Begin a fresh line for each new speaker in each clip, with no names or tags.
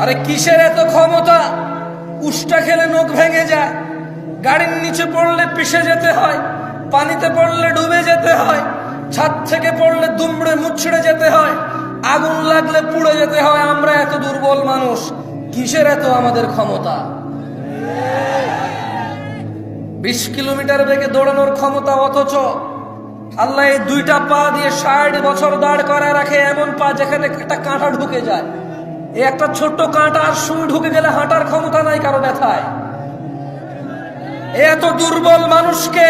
আরে কিসের এত ক্ষমতা? উষ্টা খেলে নখ ভেঙে যায়, গাড়ির নিচে পড়লে পিষে যেতে হয়, পানিতে পড়লে ডুবে যেতে হয়, ছাদ থেকে পড়লে দুমড়ে মুচড়ে যেতে হয়, আগুন লাগলে পুড়ে যেতে হয়। আমরা এত দুর্বল মানুষ, কিসের এত আমাদের ক্ষমতা? 20 কিলোমিটার বেগে দৌড়ানোর ক্ষমতা, অথচ আল্লাহ এই দুইটা পা দিয়ে 60 বছর দাঁড় করা রাখে, এমন পা যেখানে একটা কাঁটা ঢুকে যায়। এই একটা ছোট্ট কাঁটা আর সুই ঢুকে গেলে হাঁটার ক্ষমতা নাই কারো ব্যথায়। এত দুর্বল মানুষকে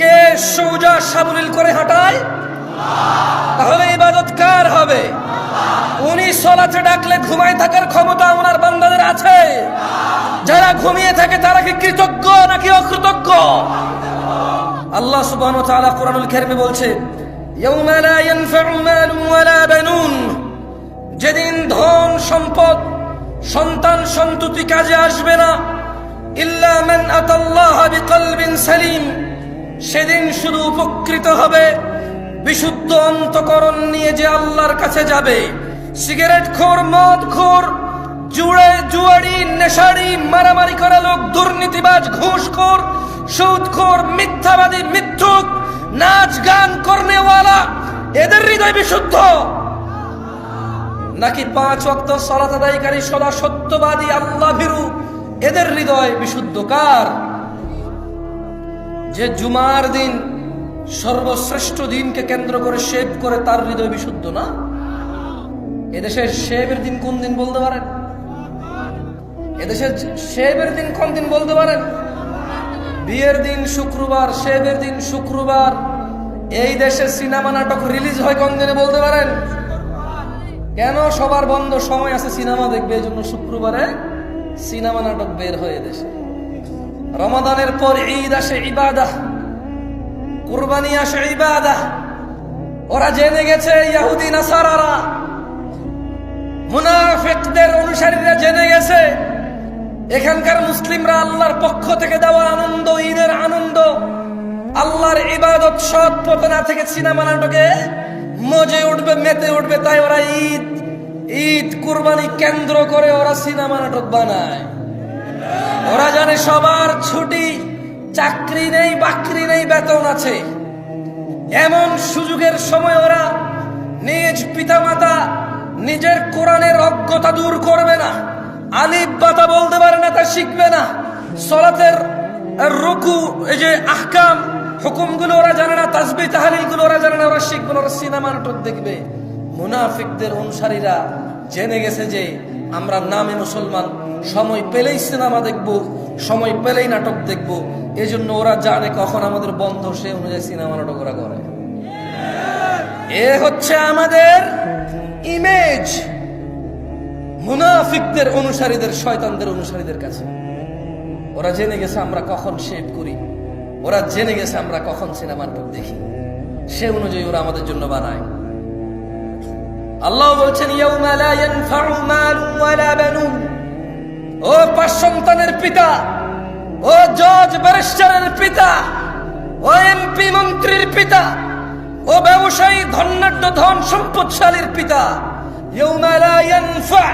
কে সোজা সাবলীল করে হাঁটায়? তাহলে ইবাদত কার হবে? উনি সালাতে ডাকলে ঘুমায় থাকার ক্ষমতা ওনার বান্দাদের আছে। যারা ঘুমিয়ে থাকে তারা কি কৃতজ্ঞ নাকি অকৃতজ্ঞ? আল্লাহ সুবহানাহু ওয়া তাআলা কোরআনুল কারীমে বলছে, ইয়াউমা লা ইয়ানফা'ু মালুন ওয়ালা বানুন, যেদিন ধন সম্পদ সন্তান সন্ততি কাজে আসবে না, ইল্লা মান আতাল্লাহা বিকলবিন সালিম, সেদিন শুধু উপকৃত হবে বিশুদ্ধ অন্তঃকরণ নিয়ে যে আল্লাহর কাছে যাবে। সিগারেটখোর, মদখোর, জুয়ারি, নেশারি, মারামারি করা লোক, দুর্নীতিবাজ, ঘুষখোর, সুদখোর, মিথ্যাবাদী, মিথ্যুক, নাচ গান করনেওয়ালা, এদের হৃদয় বিশুদ্ধ? নাকি 5 ওয়াক্ত সালাত আদায়কারী, সদা সত্যবাদী, আল্লাহ ভীরু, এদের হৃদয় বিশুদ্ধ? কার? যে জুমার দিন সর্বশ্রেষ্ঠ দিনকে কেন্দ্র করে শেভ করে, তার হৃদয় বিশুদ্ধ না? এদেশের শেভের দিন কোন দিন বলতে পারেন? এদেশের শেভের দিন কোন দিন বলতে পারেন? বিয়ের দিন শুক্রবার, শেভের দিন শুক্রবার। এই দেশে সিনেমা নাটক রিলিজ হয় কোন দিনে বলতে পারেন? কেন? সবার বন্ধ, সময় আছে সিনেমা দেখবে, এই জন্য শুক্রবারে সিনেমা নাটক বের হয় এদেশে। রমাদানের পর ঈদ আসে, ইবাদাহ, কুরবানি আসে, ইবাদাহ। ওরা জেনে গেছে, ইহুদি নাসারারা, মুনাফিকদের অনুসারীরা জেনে গেছে, এখানকার মুসলিমরা আল্লাহর পক্ষ থেকে দেওয়া আনন্দ, ঈদের আনন্দ, আল্লাহর ইবাদত সৎ পথে না থেকে সিনেমা নাটকে মজে উঠবে, মেতে উঠবে। তাই ওরা ঈদ কুরবানি কেন্দ্র করে ওরা সিনেমা নাটক বানায়। ওরা জানে সবার ছুটি, চাকরি নেই, বাকরি নেই, বেতন আছে। এমন সুযোগের সময় ওরা নিজ পিতামাতা, নিজের কোরআনের অজ্ঞতা দূর করবে না, আলিফ বাতা বলতে পারে না তা শিখবে না, সালাতের রুকু, এই যে আহকাম হুকুমগুলো ওরা জানে না, তাসবিহ তাহলিল গুলো ওরা জানে না, ওরা শিখবে না, ওরা সিনেমা নাটক দেখবে। মুনাফিকদের অনুসারীরা জেনে গেছে যে আমরা নামে মুসলমান, সময় পেলেই সিনেমা দেখব, সময় পেলেই নাটক দেখব। এজন্য ওরা জানে কখন আমাদের বন্ধ, সে অনুযায়ী সিনেমা নাটক ওরা করে। এ হচ্ছে আমাদের ইমেজ মুনাফিকদের অনুসারীদের, শয়তানদের অনুসারীদের কাছে। ওরা জেনে গেছে আমরা কখন শেভ করি, ওরা জেনে গেছে আমরা কখন সিনেমা নাটক দেখি, সে অনুযায়ী ওরা আমাদের জন্য বানায়। আল্লাহ বলছেন, ইয়াউমা লা ইয়ানফা'ু মালুন ওয়ালা বানুন, ও 5 সন্তানের পিতা, ও জজ ব্যারিস্টারের পিতা, ও এমপি মন্ত্রীর পিতা, ও ব্যবসায়ী ধনাঢ্য ধন সম্পদশালীর পিতা, ইয়াউমা লা ইয়ানফা',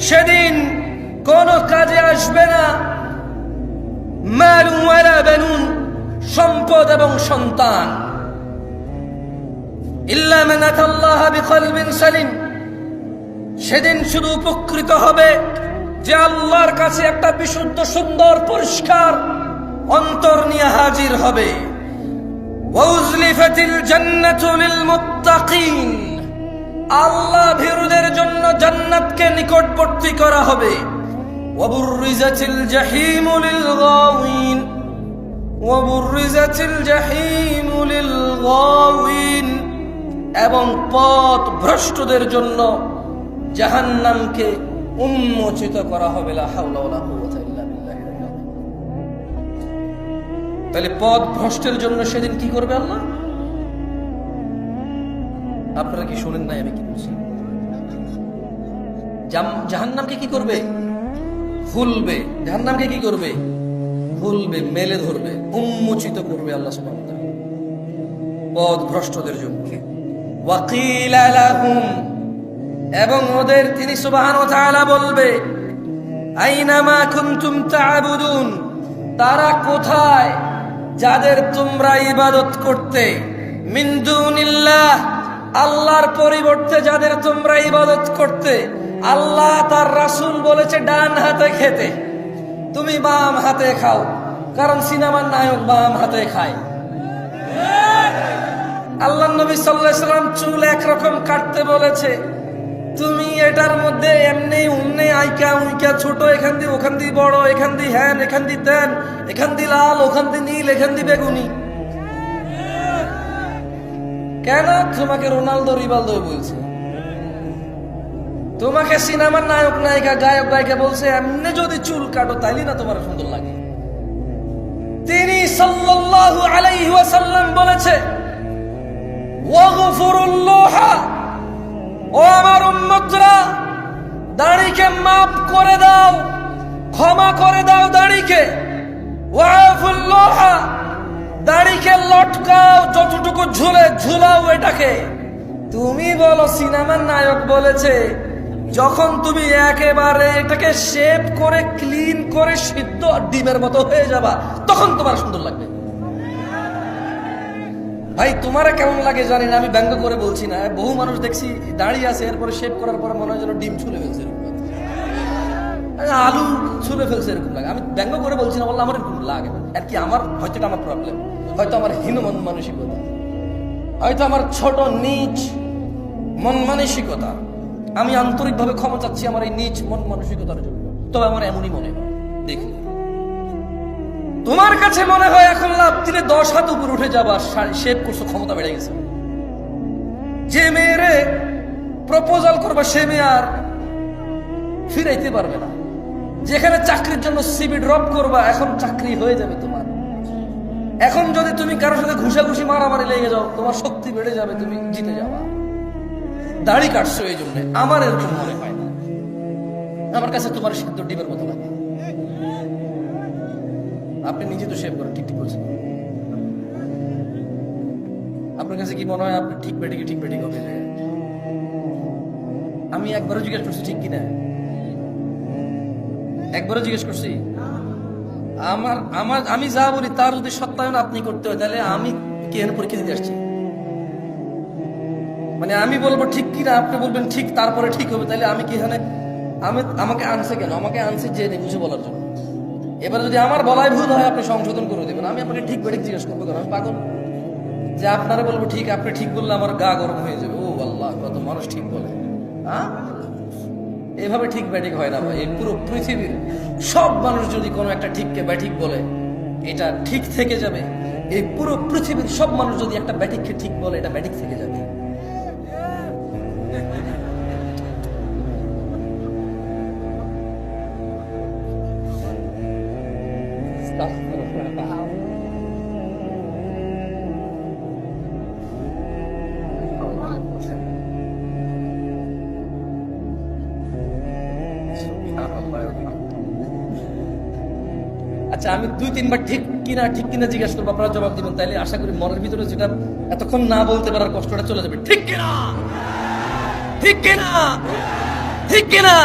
সেদিন কোন কাজে আসবে না, মালুন ওয়ালা বানুন, সম্পদ এবং সন্তান, ইল্লা মান আতাল্লাহা বিকলবিন সালিম, সেদিন শুধু উপকৃত হবে যে আল্লাহর কাছে একটা বিশুদ্ধ, সুন্দর, পরিষ্কার অন্তর নিয়ে হাজির হবে। ওয়াউজলিফাতিল জান্নাতু লিল মুত্তাকিন, আল্লাহ ভীরুদের জন্য জান্নাতকে নিকটবর্তী করা হবে। ওয়াবুররিজাতিল জাহিমু লিল গাওয়িন, ওয়াবুররিজাতিল জাহিমু লিল গাওয়িন, এবং পথ ভ্রষ্টদের জন্য জাহান্নামকে উন্মোচিত করা হবে। লা হাওলা ওয়ালা কুওয়াতা ইল্লা বিল্লাহ। তাহলে পথ ভ্রষ্টের জন্য সেদিন কি করবে আল্লাহ? আপনারা কি শুনেন নাই আমি কি বলছি? জাহান্নামকে কি করবে? ফুলবে। জাহান্নামকে কি করবে? ফুলবে, মেলে ধরবে, উন্মোচিত করবে আল্লাহ সুবহানাহু ওয়া তাআলা পথ ভ্রষ্টদের জন্য। ওয়াকিলা লাহুম, এবং ওদের তিনি সুবহানাহু ওয়া তাআলা বলবে আইনামা কুনতুম তা'বুদুন, তারা কোথায় যাদের তোমরা ইবাদত করতে, মিন দুনিল্লাহ, আল্লাহর পরিবর্তে যাদের তোমরা ইবাদত করতে। আল্লাহ তার রাসূল বলেছে ডান হাতে খেতে, তুমি বাম হাতে খাও, কারণ সিনেমার নায়ক বাম হাতে খায়। আল্লাহ নবী সাল্লাল্লাহু আলাইহি ওয়াসাল্লাম চুল একরকম কাটতে বলেছে, তুমি এটার মধ্যে এমনি উমনি আইকা উইকা ছোট, এখান দিয়ে ওখান দিয়ে বড়, এখান দিয়ে হ্যান এখান দিয়ে তেন, এখান দিয়ে লাল ওখান দিয়ে নীল এখান দিয়ে বেগুনি। কেন তোমাকে রোনালদো রিভালদো বলছে? তোমাকে সিনেমার নায়ক নায়িকা গায়ক গায়িকা বলছে এমনি যদি চুল কাটো তাইলে না তোমার সুন্দর লাগে? তিনি সাল্লাল্লাহু আলাইহি ওয়াসাল্লাম বলেছে ওয়াগফিরুল্লাহ, ও আমার উম্মতরা, দাড়িকে মাফ করে দাও, ক্ষমা করে দাও দাড়িকে। ওয়াফুল্লাহ, দাড়িকে লটকাও, যতটুকু ঝুলে ঝুলাও এটাকে। তুমি বলো সিনেমার নায়ক বলেছে যখন তুমি একেবারে এটাকে শেপ করে ক্লিন করে সিদ্ধ ডিমের মতো হয়ে যাবা তখন তোমার সুন্দর লাগবে। ভাই তোমার কেমন লাগে জানি না, আমি ব্যঙ্গ করে বলছি না। বহু মানুষ দেখছি দাঁড়িয়ে আছে, এরপরে শেভ করার পরে মনে হয় যেন ডিম ছুলে ফেলছে, আলু ছুলে ফেলছে, এরকম লাগে। আমি ব্যঙ্গ করে বলছি না, বললাম আমার এরকম লাগে আর কি। আমার হয়তো এটা আমার প্রবলেম, হয়তো আমার হীন মন মানসিকতা, হয়তো আমার ছোট নিচ মন মানসিকতা। আমি আন্তরিকভাবে ক্ষমা চাচ্ছি আমার এই নিচ মন মানসিকতার জন্য। তবে আমার এমনই মনে হয়, দেখুন তোমার কাছে মনে হয় এখন লাভ দিলে 10 হাত উপর উঠে যাবা, শেভ করছো, ক্ষমতা বেড়ে গেছে। যে মেয়েরে প্রপোজাল করবা সে মেয়ে আর ফিরাইতে পারবে না। যেখানে চাকরির জন্য সিভি ড্রপ করবা এখন চাকরি হয়ে যাবে তোমার। এখন যদি তুমি কারোর সাথে ঘুষাঘুষি মারামারি লেগে যাও তোমার শক্তি বেড়ে যাবে, তুমি জিতে যাবা। দাড়ি কাটছো এই জন্য, আমার এরকম মনে হয় না। আমার কাছে তোমার সিদ্ধ ডিমের মতো লাগে। আপনি নিজে তো শেভ করেন, ঠিক ঠিক বলছেন। আপনার কাছে কি মনে হয় আপনি ঠিক বেঠিক হবে? আমি একবারও জিজ্ঞেস করছি ঠিক কিনা? একবারও জিজ্ঞেস করছি? আমি যা বলি তার যদি সত্যায়ন আপনি করতে হয় তাহলে আমি কেন পরীক্ষা দিতে আসছি? মানে আমি বলবো ঠিক কিনা, আপনি বলবেন ঠিক, তারপরে ঠিক হবে, তাহলে আমি কি এখানে আমাকে আনছে কেন? আমাকে আনছে যে বুঝে বলার জন্য। এবার যদি আমার বলায় ভুল হয় আপনি সংশোধন করে দেবেন। আমি আপনাকে ঠিক বেঠিক জিজ্ঞেস করবো কেন? আমি পাগল যে আপনারা বলবো ঠিক, আপনি ঠিক বললে আমার গা গরম হয়ে যাবে। ও আল্লাহ, কত মানুষ ঠিক বলে। এভাবে ঠিক ব্যাঠিক হয় না ভাই। এই পুরো পৃথিবীর সব মানুষ যদি কোনো একটা ঠিককে ব্যাঠিক বলে এটা ঠিক থেকে যাবে। এই পুরো পৃথিবীর সব মানুষ যদি একটা ব্যাঠিককে ঠিক বলে এটা ব্যাঠিক থেকে যাবে। আচ্ছা, আমি 2-3 বার ঠিক কিনা জিজ্ঞাসা করবো, আপনারা জবাব দিবেন। তাইলে আশা করি মনের ভিতরে যেটা এতক্ষণ না বলতে পারার কষ্টটা চলে যাবে। ঠিক কিনা? ঠিক কিনা? ঠিক কিনা?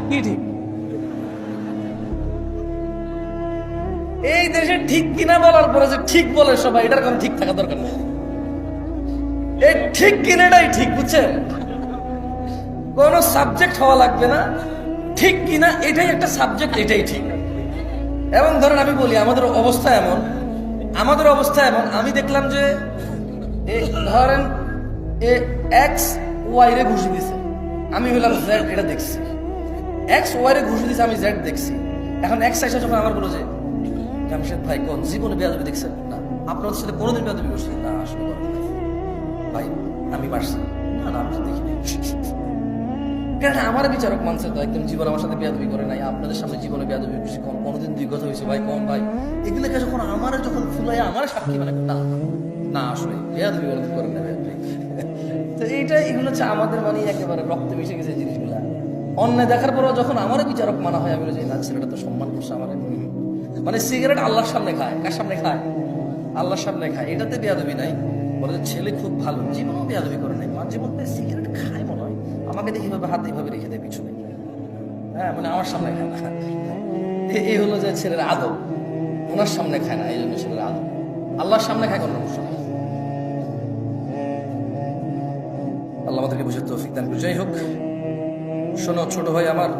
কি ঠিক? এই দেশে ঠিক কিনা বলার পরে যে ঠিক বলে সবাই, এটার কোনো ঠিক থাকা দরকার নেই। এই ঠিক কিনাটাই ঠিক, বুঝছেন? কোন সাবজেক্ট হওয়া লাগবে না। ঠিক কিনা এটাই একটা সাবজেক্ট, এটাই ঠিক। এবং ধরেন আমি বলি আমাদের অবস্থা এমন, আমি দেখলাম যে ধরেন এক্স ওয়াই রে ঘুষি দিছে, আমি বললাম জেড এটা দেখছি। এক্স ওয়াই রে ঘুষি দিছে, আমি জেড দেখছি। এখন এক্স আইসা যখন আমার বলো যে জামশেদ ভাই কোন জীবনে বেয়াদবি দেখছেন না? আপনাদের সাথে কোনোদিন বেয়াদবি করছেন না? আসলে ভাই আমি পারছি না, আমি দেখিনি। আমার বিচারক মানছে তো একদম জীবন আমার সাথে বেয়াদবি করে নাই। আপনাদের সামনে জীবনে বেয়াদবি করছি কোনোদিন 2 কথা হয়েছে ভাই? কোন ভাই এগুলোকে যখন যখন ফুলাই আমার সাক্ষী মানে না আসলে বেয়াদবি করেন না। তো এগুলো হচ্ছে আমাদের মানে একেবারে রক্তে মিশে গেছে জিনিসগুলা। অন্যায় দেখার পরও যখন আমার বিচারক মানা হয় আমি বলি না, ছেলেটা তো সম্মান করছে আমার। মানে সিগারেট আল্লাহর সামনে খায়, কার সামনে খায়? আল্লাহর সামনে খায়, এটাতে বেয়াদবি নাই। বলে ছেলে খুব ভালো, জীবনও বেয়াদবি করে নাই, জীবন সিগারেট খায় মনে হয়। আমাকে দেখে এভাবে হাত এইভাবে রেখে দেয় পিছনে, হ্যাঁ মানে আমার সামনে খায় না। এই হলো যে ছেলের আদব, ওনার সামনে খায় না, এই জন্য ছেলের আদব। আল্লাহর সামনে খায় কোনো সমস্যা নেই। আল্লাহ আমাদেরকে বুঝে তৌফিক দান করুন। যাই হোক, শোনো ছোট ভাই আমার,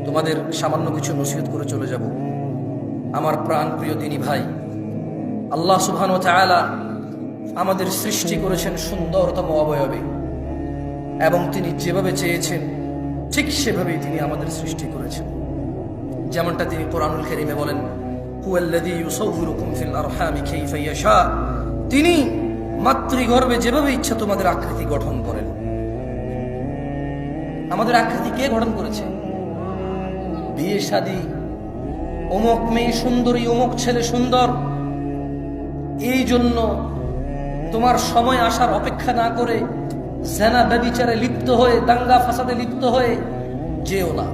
তোমাদের সামান্য কিছু নসিহত করে চলে যাব। আমার প্রাণ প্রিয় দিনী ভাই, আল্লাহ সুবহানাহু ওয়া তাআলা আমাদের সৃষ্টি করেছেন সুন্দরতম অবয়বে, এবং তিনি যেভাবে চেয়েছেন ঠিক সেভাবেই তিনি আমাদের সৃষ্টি করেছেন। যেমনটা তিনি কোরআনুল কারীমে বলেন, হুয়াল্লাযী ইউসাউবিরুকুম ফিল আরহামি কাইফা ইয়াশা, তিনি মাতৃগর্ভে যেভাবে ইচ্ছা তোমাদের আকৃতি গঠন করেন। আমাদের আকৃতি কে গঠন করেছে? বিয়ে শাদী, অমুক মেয়ে সুন্দরী, অমুক ছেলে সুন্দর, এই জন্য তোমার সময় আসার অপেক্ষা না করে জেনা ব্যভিচারে লিপ্ত হয়ে, দাঙ্গা ফাসাদে লিপ্ত হয়ে যেও না।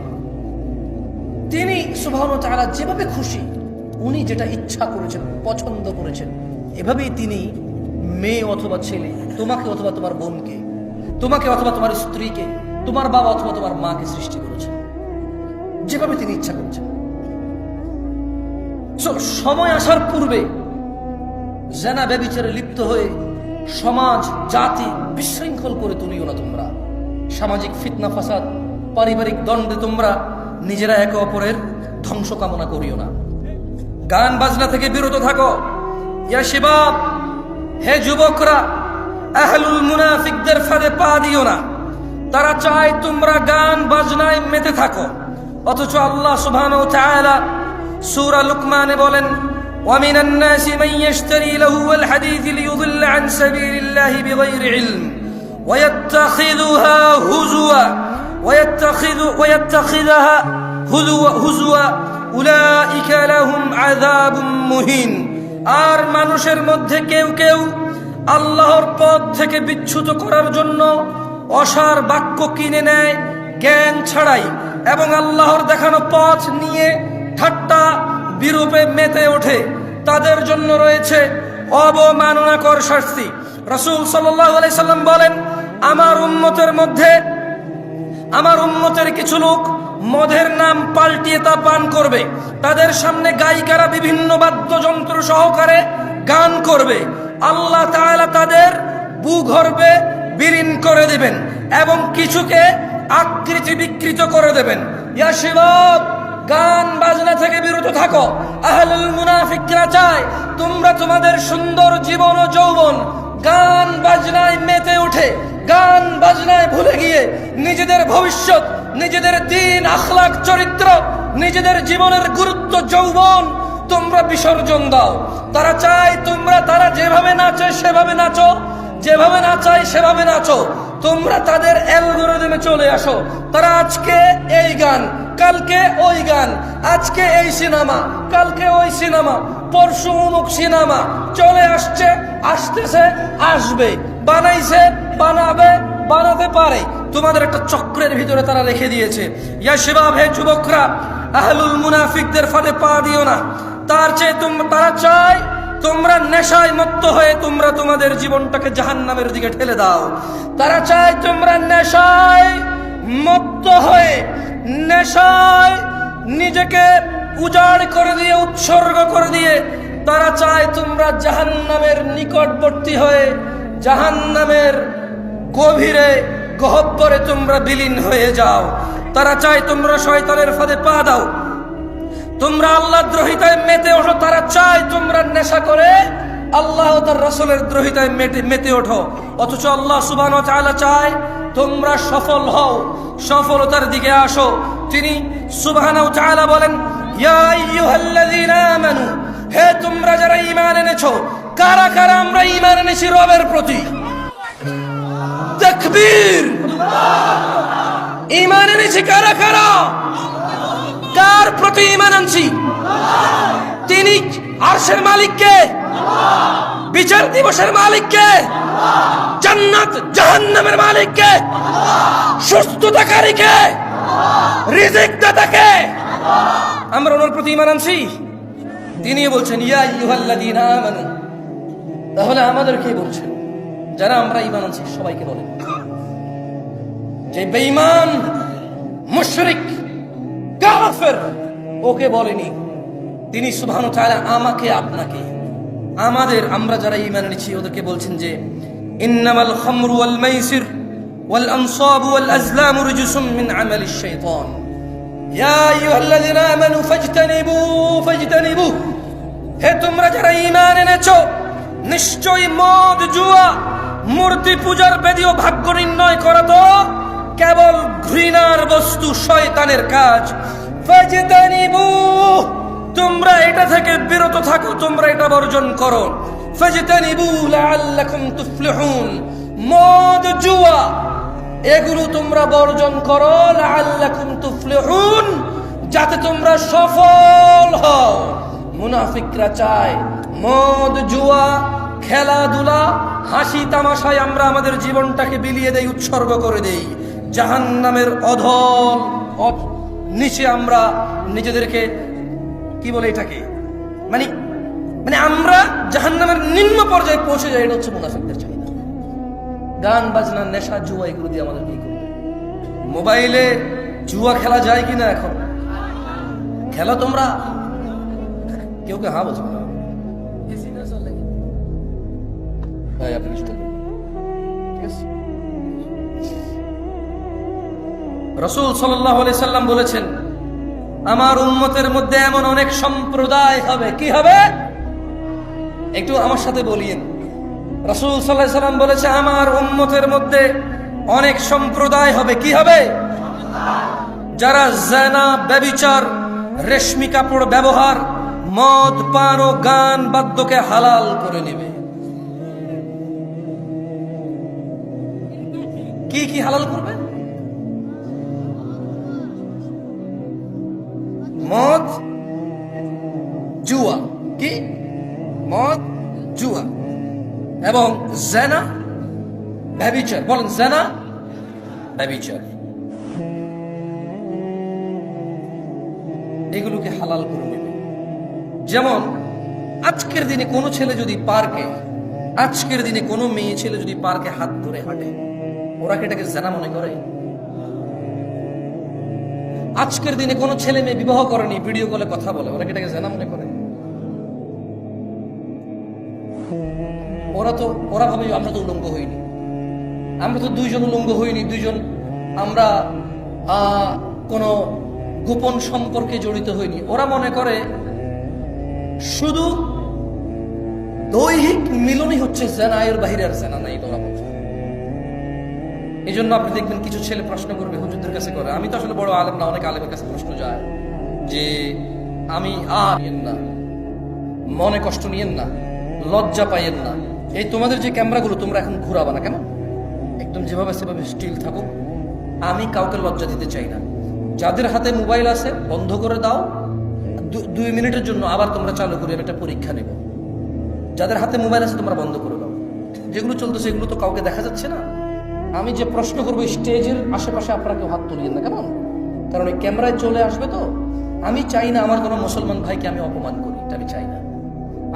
তিনি সুবহানাহু ওয়া তাআলা যেভাবে খুশি, উনি যেটা ইচ্ছা করেছেন, পছন্দ করেছেন, এভাবেই তিনি মেয়ে অথবা ছেলে, তোমাকে অথবা তোমার বোনকে, তোমাকে অথবা তোমার স্ত্রীকে, তোমার বাবা অথবা তোমার মাকে সৃষ্টি করেছেন যেভাবে তিনি ইচ্ছা করেছেন। সময় আসার পূর্বে জেনা ব্যভিচারে লিপ্ত হয়ে সমাজ জাতি বিশৃঙ্খল করে তুলিও না তোমরা। সামাজিক ফিতনা ফাসাদ, পারিবারিক দ্বন্দ্বে তোমরা নিজেরা একে অপরের ধ্বংস কামনা করিও না। গান বাজনা থেকে বিরত থাকো। ইয়া শিবাব, হে যুবকরা, আহলুল মুনাফিকদের ফাঁদে পা দিও না। তারা চায় তোমরা গান বাজনায় মেতে থাকো, অথচ আল্লাহ সুবহানাহু ওয়া তাআলা সূরা লুকমানে বলেন, ومن الناس من يشتري لهو الحديث ليضل عن سبيل الله بغير علم ويتخذها هزوا أولئك لهم عذاب مهين। আর মানুষের মধ্যে কেউ কেউ আল্লাহর পথ থেকে বিচ্যুত করার জন্য অসার বাক্য কিনে নেয় জ্ঞান ছাড়াই, এবং আল্লাহর দেখানো পথ নিয়ে ঠাট্টা বিরূপে মেতে ওঠে। তাদের জন্য রয়েছে অবমাননাকর শাস্তি। রাসূল সাল্লাল্লাহু আলাইহি সাল্লাম বলেন, আমার উম্মতের কিছু লোক মদের নাম পাল্টিয়ে তা পান করবে। তাদের সামনে গায়িকারা বিভিন্ন বাদ্যযন্ত্র সহকারে গান করবে। আল্লাহ তাআলা তাদের ভূগর্ভে বিলীন করে দেবেন এবং কিছুকে আকৃতি বিকৃত করে দেবেন। ইয়া শিবাব, গান বাজনা থেকে বিরত থাকো। আহলুল মুনাফিকরা চায় তোমরা তোমাদের সুন্দর জীবন ও যৌবন গান বাজনায় মেতে উঠে, গান বাজনায় ভুলে গিয়ে নিজেদের ভবিষ্যৎ, নিজেদের দ্বীন, আখলাক, চরিত্র, নিজেদের জীবনের গুরুত্ব, যৌবন তোমরা বিসর্জন দাও। তারা চায় তোমরা, তারা যেভাবে নাচে সেভাবে নাচো, যেভাবে নাচায় সেভাবে নাচো। তোমরা তাদের অ্যালগরিদমে চলে আসো। তারা আজকে এই গান, কালকে ওই গান, আজকে এই সিনেমা, কালকে ওই সিনেমা, পরশু অমুক সিনেমা চলে আসছে, আসতেছে, আসবে, বানাইছে, বানাবে, বানাতে পারে। তোমাদের একটা চক্রের ভিতরে তারা রেখে দিয়েছে। ইয়া শিবাব, হে যুবকরা, আহলুল মুনাফিকদের ফাঁদে পা দিও না। তার চেয়ে তারা চায় তোমরা নেশায় মত্ত হয়ে তোমরা তোমাদের জীবনটাকে জাহান্নামের দিকে ঠেলে দাও। তারা চায় তোমরা নেশায় মত্ত হয়ে, নেশায় নিজেকে উজাড় করে দিয়ে, উৎসর্গ করে দিয়ে তারা চায় তোমরা জাহান্নামের নিকটবর্তী হয়ে, জাহান্নামের গভীরে গহ্বরে তোমরা বিলীন হয়ে যাও। তারা চায় তোমরা শয়তানের ফাঁদে পা দাও, তোমরা আল্লাহ দ্রোহিতায় মেতে ওঠো। তারা চায় তোমরা নেশা করে আল্লাহ ও তার রাসূলের দ্রোহিতায় মেতে ওঠো। অথচ আল্লাহ সুবহানাহু ওয়া তাআলা চায় তোমরা সফল হও, সফলতার দিকে আসো। তিনি সুবহানাহু ওয়া তাআলা বলেন, ইয়া আইয়ুহাল্লাযীনা আমানু, হে তোমরা যারা ঈমান এনেছো। কারা কারা আমরা ঈমান এনেছি রবের প্রতি? তাকবীর! ঈমান এনেছি কারা কারা? কার প্রতি ঈমান আনছি? তিনি আরশের মালিককে, বিচার দিবসের মালিককে, জান্নাত জাহান্নামের মালিককে, সুস্থতাকারীকে, রিজিক দাতাকে আমরা ওনার প্রতি ঈমান আনছি। তিনি বলছেন, ইয়া আইয়ুহাল্লাযীনা আমানু। তাহলে আমাদেরকে বলছেন, যারা আমরা ঈমান আনছি সবাইকে বলেন। যে বেঈমান, মুশরিক, কাফের ওকে বলেনি, তিনি সুবহানাহু ওয়া তাআলা আমাকে, আপনাকে, আমরা যারা ঈমান এনেছি ওদেরকে বলছেন যে ইন্নামাল খামরু ওয়াল মাইসির ওয়াল আনসাবু ওয়াল আজলামু রিজসুম মিন আমালিশ শাইতান ইয়া আইয়ুহাল্লাযীনা আমানু ফাজতানিবু। হে তোমরা যারা ঈমান এনেছো, নিশ্চয়ই মদ, জুয়া, মূর্তি পূজার বেদী ও ভাগ্য নির্ণয় করা তো কেবল ঘৃণার বস্তু, শয়তানের কাজ। ফাজতানিবু, তোমরা এটা থেকে বিরত থাকো, তোমরা এটা বর্জন করো। ফাজতানিবু লাআল্লাকুম তুফলিহুন, মদ, জুয়া এগুলো তোমরা বর্জন করো, লাআল্লাকুম তুফলিহুন, যাতে তোমরা সফল হও। মুনাফিকরা চায় মদ, জুয়া, খেলাধুলা, হাসি তামাশায় আমরা আমাদের জীবনটাকে বিলিয়ে দেই, উৎসর্গ করে দেই। জাহান্নামের অধল নিচে আমরা নিজেদেরকে, কি বলে এটাকে, মানে আমরা জাহান্নামের নিম্ন পর্যায়ে পৌঁছে যাই। এটা হচ্ছে মুনাফিকদের চাহিদা। গান বাজনা, নেশা, জুয়া এগুলো দিয়ে আমাদের কি করবে? মোবাইলে জুয়া খেলা যায় কিনা? এখন খেলা তোমরা কেউ কে হা বলছো না? আপনি কিছু বলবেন? ঠিক আছে। রাসূল সাল্লাল্লাহু আলাইহি সাল্লাম বলেছেন, আমার উম্মতের মধ্যে এমন অনেক সম্প্রদায় হবে। কি হবে? একটু আমার সাথে বলিয়েন। রাসূল সাল্লাল্লাহু আলাইহি সাল্লাম বলেছে, আমার উম্মতের মধ্যে অনেক সম্প্রদায় হবে। কি হবে? যারা জিনা, ব্যভিচার, রেশমি কাপড় ব্যবহার, মদ, পান ও গান বাদ্যকে হালাল করে নেবে। কি কি হালাল করবে? মদ, জুয়া, কি মদ, জুয়া এবং জিনা, ব্যভিচার। বলেন জিনা, ব্যভিচার, এগুলোকে হালাল করে নেবে। যেমন আজকের দিনে কোনো ছেলে যদি পার্কে, আজকের দিনে কোনো মেয়ে ছেলে যদি পার্কে হাত ধরে হাঁটে, ওরা কি এটাকে জিনা মনে করে? আজকের দিনে কোনো ছেলে মেয়ে বিবাহ করেনি, ভিডিও কলে কথা বলে, ওরা কি এটাকে জিনা মনে করে? ওরা ভাবে আমরা তো উলঙ্গ হইনি, আমরা তো দুইজন উলঙ্গ হইনি, দুইজন আমরা কোনো গোপন সম্পর্কে জড়িত হইনি। ওরা মনে করে শুধু দৈহিক মিলনই হচ্ছে জিনা, এর বাইরে আর জিনা নাই। ওরা বলছে। এই জন্য আপনি দেখবেন কিছু ছেলে প্রশ্ন করবে, হুজুরদের কাছে করে। আমি তো আসলে বড় আলেম না, অনেক আলেমের কাছে প্রশ্ন যায় যে আমি নিয়েন না, মনে কষ্ট নিয়েন না, লজ্জা পাইয়েন না, এই তোমাদের যে ক্যামেরাগুলো তোমরা এখন ঘুরাবা না কেন? একদম যেভাবে সেভাবে স্টিল থাকো। আমি কাউকে লজ্জা দিতে চাই না। যাদের হাতে মোবাইল আছে বন্ধ করে দাও, 2 মিনিটের জন্য আবার তোমরা চালু করে আমি একটা পরীক্ষা নেব। যাদের হাতে মোবাইল আছে তোমরা বন্ধ করে দাও। যেগুলো চলতেছে এগুলো তো কাউকে দেখা যাচ্ছে না। আমি যে প্রশ্ন করবো, স্টেজের আশেপাশে আপনারা কেউ হাত তুলিয়েন না, কেমন? কারণ এই ক্যামেরায় চলে আসবে তো। আমি চাই না আমার কোনো মুসলমান ভাইকে আমি অপমান করি, এটা আমি চাই না।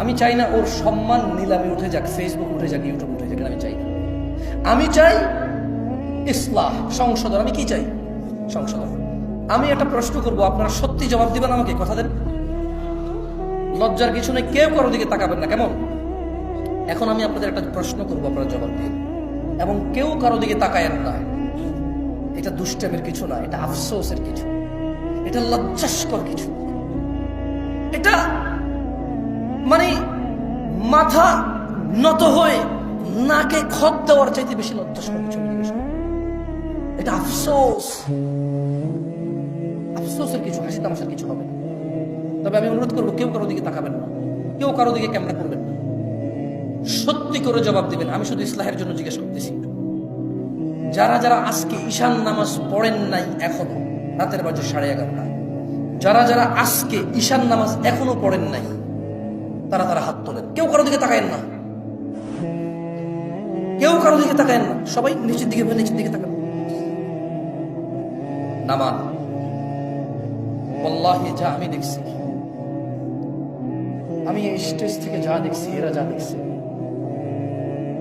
আমি চাই না ওর সম্মান নিলামে উঠে যাক, ফেসবুক উঠে যাক, ইউটিউব উঠে যাক, আমি চাই না। আমি চাই ইসলাহ, সংশোধন। আমি কি চাই? সংশোধন। আমি একটা প্রশ্ন করবো, আপনারা সত্যি জবাব দিবেন আমাকে, কথা দেন। লজ্জার কিছু নেই, কেউ কারো দিকে তাকাবেন না, কেমন? এখন আমি আপনাদের একটা প্রশ্ন করবো, আপনারা জবাব দিন, এবং কেউ কারো দিকে তাকায়েন না। এটা দুষ্টামের কিছু না, এটা আফসোসের কিছু, এটা লজ্জাস্কর কিছু। এটা মানে মাথা নত হয়ে নাকে খত দেওয়ার চাইতে বেশি লজ্জাস্কর কিছু। এটা আফসোস, আফসোসের কিছু, হাসি তামাশার কিছু হবে না। তবে আমি অনুরোধ করবো, কেউ কারো দিকে তাকাবেন না, কেউ কারো দিকে ক্যামেরা করবেন না, সত্যি করে জবাব দিবেন। আমি শুধু ইসলাহের জন্য জিজ্ঞেস করতেছি। যারা যারা আজকে ঈশান নামাজ পড়েন নাই এখনো, রাতের বাজে 11:30, যারা যারা আজকে ঈশান নামাজ এখনো পড়েন নাই, তারা হাত তোলেন। কেউ কারো দিকে তাকায়েন না, কেউ কারো দিকে তাকায়েন না, সবাই নিচের দিকে, নিচের দিকে তাকান। নামান ওয়াল্লাহি, যা আমি দেখছি, আমি এই স্টেজ থেকে যা দেখছি, এরা যা দেখছে,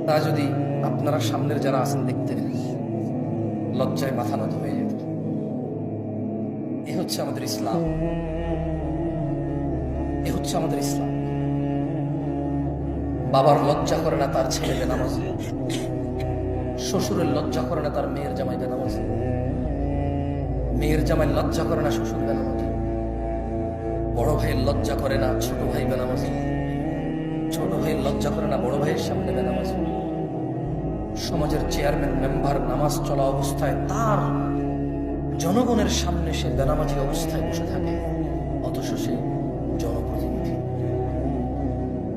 তা যদি আপনারা সামনের যারা আছেন দেখতেন, লজ্জায় মাথা নত হয়ে যেত। এ হচ্ছে আমাদের ইসলাম, এ হচ্ছে আমাদের ইসলাম। বাবার লজ্জা করে না তার ছেলে বেনামাজি, শ্বশুরের লজ্জা করে না তার মেয়ের জামাই বেনামাজি, মেয়ের জামাই লজ্জা করে না শ্বশুর বেনামাজি, বড় ভাইয়ের লজ্জা করে না ছোট ভাই বেনামাজি, ছোট ভাইয়ের লজ্জা করে না বড় ভাইয়ের সামনে বেনামাজি। সমাজের চেয়ারম্যান মেম্বার নামাজ চলা অবস্থায় তার জনগণের সামনে সে বেনামাজি অবস্থায় বসে থাকে, অথচ সে জনপ্রতিনিধি।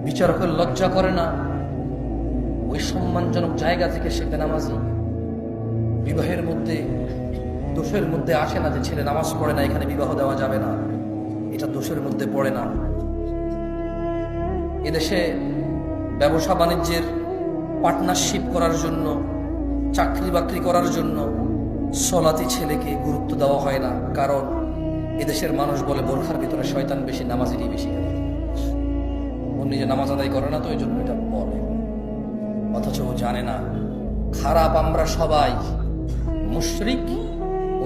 বিচারকের লজ্জা করে না ওই সম্মানজনক জায়গা থেকে সে বেনামাজি। বিবাহের মধ্যে দোষের মধ্যে আসে না যে ছেলে নামাজ পড়ে না, এখানে বিবাহ দেওয়া যাবে না, এটা দোষের মধ্যে পড়ে না। এদেশে ব্যবসা বাণিজ্যের পার্টনারশিপ করার জন্য, চাকরি বাকরি করার জন্য সলাতি ছেলেকে গুরুত্ব দেওয়া হয় না, কারণ এদেশের মানুষ বলে বোরখার ভিতরে শয়তান বেশি, নামাজেরই বেশি। ও নিজে নামাজ আদায় করে না, তো এই জন্য এটা বলে, অথচ ও জানে না খারাপ আমরা সবাই মুশরিক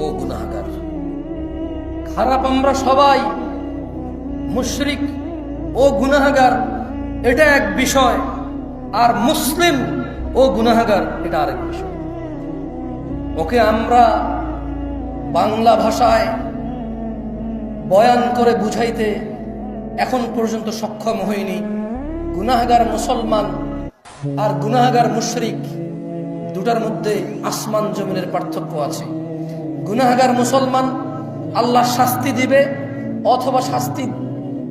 ও গুনাহগার। খারাপ আমরা সবাই মুশরিক ও গুনাহগার, এটা এক বিষয়, আর মুসলিম ও গুনাহগার এটা আরেক বিষয়। ওকে আমরা বাংলা ভাষায় বয়ান করে বুঝাইতে এখন পর্যন্ত সক্ষম হইনি। গুনাহগার মুসলমান আর গুনাহগার মুশরিক দুটার মধ্যে আসমান জমিনের পার্থক্য আছে। গুনাহগার মুসলমান আল্লাহ শাস্তি দিবে অথবা শাস্তি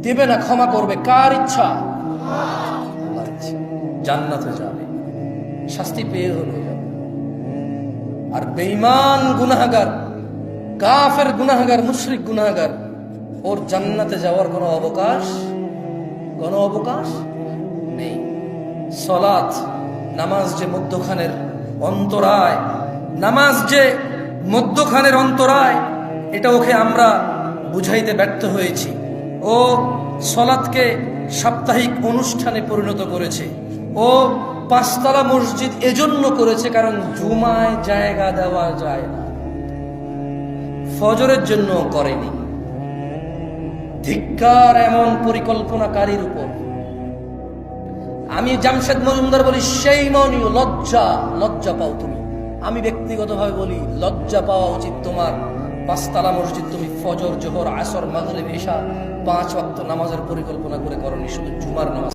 দেবে না, ক্ষমা করবে, কার ইচ্ছা? আল্লাহর ইচ্ছা। জান্নাতে যাবে, শাস্তি পেয়ে হয়ে যাবে। আর বেঈমান গুনাহগার, কাফের গুনাহগার, মুশরিক গুনাহগার, ওর জান্নাতে যাওয়ার কোনো অবকাশ নেই। সালাত, নামাজ যে মধ্যখানের অন্তরায়, নামাজ যে মধ্যখানের অন্তরায়, এটা ওকে আমরা বুঝাইতে ব্যর্থ হয়েছি। ও সালাতকে সাপ্তাহিক অনুষ্ঠানে পরিণত করেছে। ও পাঁচতলা মসজিদ এজন্য করেছে কারণ জুমায় জায়গা দেওয়া যায় না, ফজরের জন্য করেনি। ধিক্কার এমন পরিকল্পনাকারীর উপর। আমি জামশেদ মজুমদার বলি, সেই মনীয় লজ্জা পাও তুমি। আমি ব্যক্তিগতভাবে বলি, লজ্জা পাওয়া উচিত তোমার। পাঁচতলা মসজিদ তুমি ফজর, জোহর, আসর, মাগরিব, ইশা 5 ওয়াক্ত নামাজের পরিকল্পনা করে করনি, শুধু জুমার নামাজ।